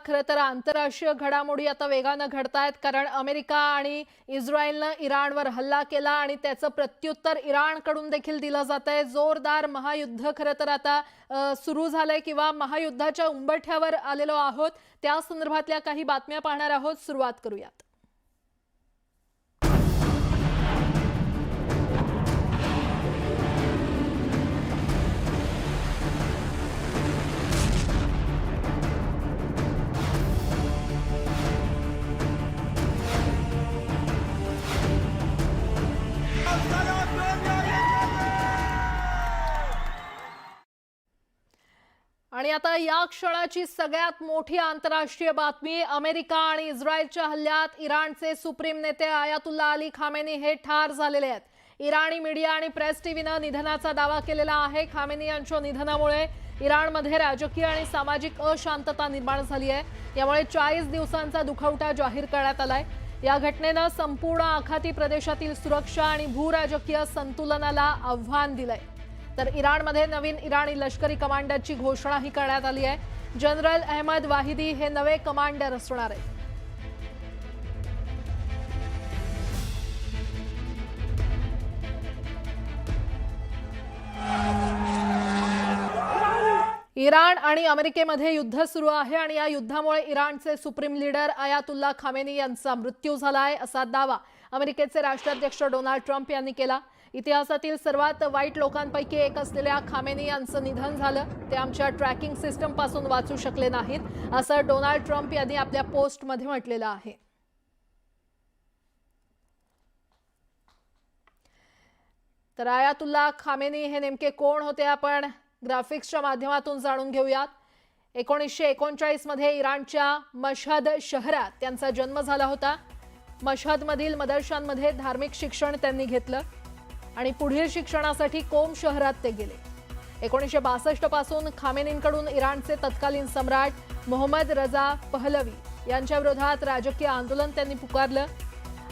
खरं तर आंतरराष्ट्रीय घडामोडी आता वेगाने घडतायत, कारण अमेरिका आणि इस्रायलनं इराणवर हल्ला केला आणि त्याचं प्रत्युत्तर इराणकडून देखील दिलं जातंय। जोरदार महायुद्ध खरं तर आता सुरू झालंय किंवा महायुद्धाच्या उंबरठ्यावर आलेलो आहोत। त्या संदर्भातल्या काही बातम्या पाहणार आहोत। सुरुवात करूयात। आणि आता या क्षणाची सगळ्यात मोठी आंतरराष्ट्रीय बातमी, अमेरिका आणि इस्रायलच्या हल्ल्यात इराणचे सुप्रीम नेते आयातुल्ला अली खामेनी हे ठार झालेले आहेत। इराणी मीडिया आणि प्रेस टीव्हीने निधनाचा दावा केलेला आहे। खामेनी यांच्या निधनामुळे इराणमध्ये राजकीय आणि सामाजिक अशांतता निर्माण झाली आहे। यामुळे 40 दिवसांचा दुखवटा जाहीर करण्यात आलाय। या घटनेने संपूर्ण आखाती प्रदेशातील सुरक्षा आणि भूराजकीय संतुलनाला आव्हान दिलंय। तर इराणमध्ये नवीन इराणी लष्करी कमांडरची घोषणाही करण्यात आली आहे। जनरल अहमद वाहिदी हे नवे कमांडर असणार आहेत। इराण आणि अमेरिकेमध्ये युद्ध सुरू आहे आणि या युद्धामुळे इराणचे सुप्रीम लीडर आयातुल्ला खामेनी यांचा मृत्यू झालाय, असा दावा अमेरिकेचे राष्ट्राध्यक्ष डोनाल्ड ट्रम्प यांनी केला। इतिहासातील सर्वात वाईट लोकांपैकी एक असलेल्या खामेनी यांचं निधन झालं। ते आमच्या ट्रॅकिंग सिस्टम पासून वाचू शकले नाहीत, असं डोनाल्ड ट्रम्प यांनी आपल्या पोस्टमध्ये म्हटलेलं आहे। तर आयातुल्ला खामेनी हे नेमके कोण होते, आपण ग्राफिक्सच्या माध्यमातून जाणून घेऊयात। 1939 मध्ये इराणच्या मशहद शहरात त्यांचा जन्म झाला होता। मशहदमधील मदरशांमध्ये धार्मिक शिक्षण त्यांनी घेतलं आणि पुढील शिक्षणासाठी कोम शहरात ते गेले। 1962 पासून खामेनींकडून इराणचे तत्कालीन सम्राट मोहम्मद रजा पहलवी यांच्या विरोधात राजकीय आंदोलन त्यांनी पुकारलं।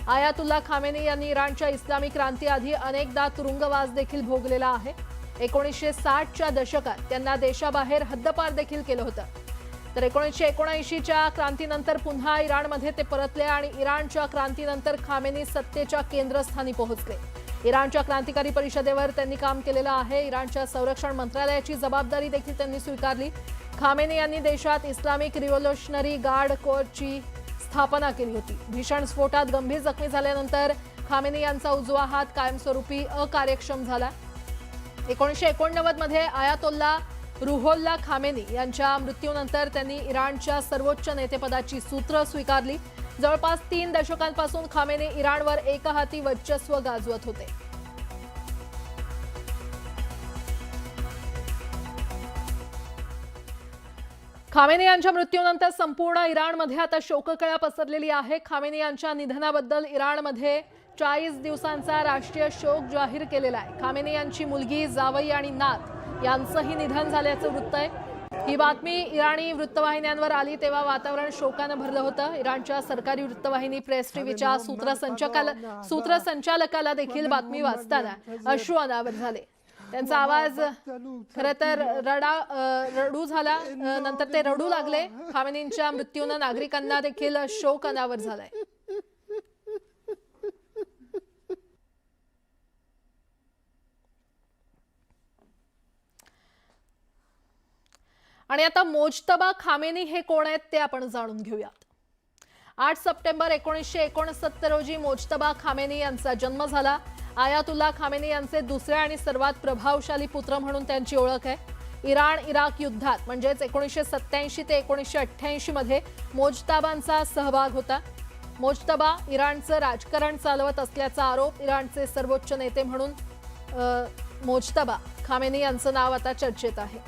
आयातुल्ला खामेनी यांनी इराणच्या इस्लामी क्रांतीआधी अनेकदा तुरुंगवास देखील भोगलेला आहे। 1960च्या दशकात त्यांना देशाबाहेर हद्दपार देखील केलं होतं। तर 1979च्या क्रांतीनंतर पुन्हा इराणमध्ये ते परतले आणि इराणच्या क्रांतीनंतर खामेनी सत्तेच्या केंद्रस्थानी पोहोचले। इराणच्या क्रांतिकारी परिषदेवर त्यांनी काम केलेलं आहे। इराणच्या संरक्षण मंत्रालयाची जबाबदारी देखील त्यांनी स्वीकारली। खामेनी यांनी देशात इस्लामिक रिव्होल्युशनरी गार्ड कोरची स्थापना केली होती। भीषण स्फोटात गंभीर जखमी झाल्यानंतर खामेनी यांचा उजवा हात कायमस्वरूपी अकार्यक्षम झाला। 1989 मध्ये आयातोल्ला रुहोल्ला खामेनी यांच्या मृत्यूनंतर त्यांनी इराणच्या सर्वोच्च नेतेपदाची सूत्र स्वीकारली। जवळपास 3 दशकांपासून खामेनी इराणवर एकहाती वर्चस्व गाजवत होते। खामेनी यांच्या मृत्यूनंतर संपूर्ण इराणमध्ये आता शोककळा पसरलेली आहे। खामेनी यांच्या निधनाबद्दल इराणमध्ये 40 दिवसांचा राष्ट्रीय शोक जाहीर केलेला आहे। खामेनी यांची मुलगी, जावई आणि नात यांचंही निधन झाल्याचं वृत्त आहे। ही बातमी इराणी वृत्तवाहिन्यांवर आली तेव्हा वातावरण शोकाने भरलं होतं। इराणच्या सरकारी वृत्तवाहिनी प्रेस टीव्हीच्या सूत्रसंचालकाला देखील बातमी वाचताना अश्रू अनावर झाले। त्यांचा आवाज खरं तर रडू झाला, नंतर ते रडू लागले। खामेनींच्या मृत्यूने नागरिकांना देखील शोक अनावर झालाय। आणि आता मोजतबा खामेनी हे कोण आहेत ते आपण जाणून घेऊयात। 8 सप्टेंबर 1969 रोजी मोजतबा खामेनी यांचा जन्म झाला। आयातुल्ला खामेनी यांचे दुसरे आणि सर्वात प्रभावशाली पुत्र म्हणून त्यांची ओळख आहे। इराण इराक युद्धात म्हणजेच 1987 ते 1988 मध्ये मोजतबांचा सहभाग होता। मोजतबा इराणचं राजकारण चालवत असल्याचा आरोप इराणचे सर्वोच्च नेते म्हणून मोजतबा खामेनी यांचं नाव आता चर्चेत आहे।